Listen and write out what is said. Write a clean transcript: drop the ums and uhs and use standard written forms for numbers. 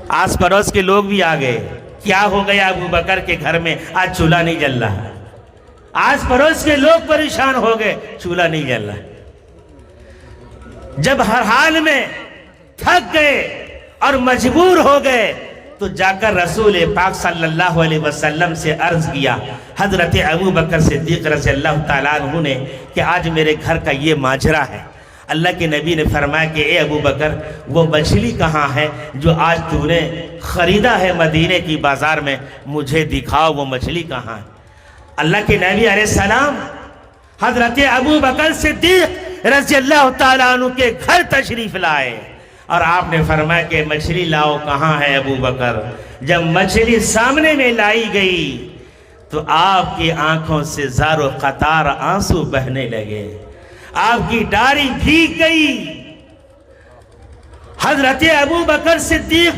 آس پڑوس کے لوگ بھی آ گئے، کیا ہو گیا ابو بکر کے گھر میں آج چولہا نہیں جل رہا؟ آس پڑوس کے لوگ پریشان ہو گئے، چولہا نہیں جل رہا۔ جب ہر حال میں تھک گئے اور مجبور ہو گئے تو جا کر رسول پاک صلی اللہ علیہ وسلم سے عرض کیا حضرت ابو بکر صدیق رضی اللہ تعالیٰ عنہ نے کہ آج میرے گھر کا یہ ماجرا ہے۔ اللہ کے نبی نے فرمایا کہ اے ابو بکر وہ مچھلی کہاں ہے جو آج تو نے خریدا ہے مدینے کی بازار میں، مجھے دکھاؤ وہ مچھلی کہاں ہے۔ اللہ کے نبی علیہ السلام حضرت ابو بکر صدیق رضی اللہ تعالیٰ عنہ کے گھر تشریف لائے اور آپ نے فرمایا کہ مچھلی لاؤ، کہاں ہے ابو بکر؟ جب مچھلی سامنے میں لائی گئی تو آپ کی آنکھوں سے زار و قطار آنسو بہنے لگے، آپ کی داڑھی بھیگ گئی۔ حضرت ابو بکر صدیق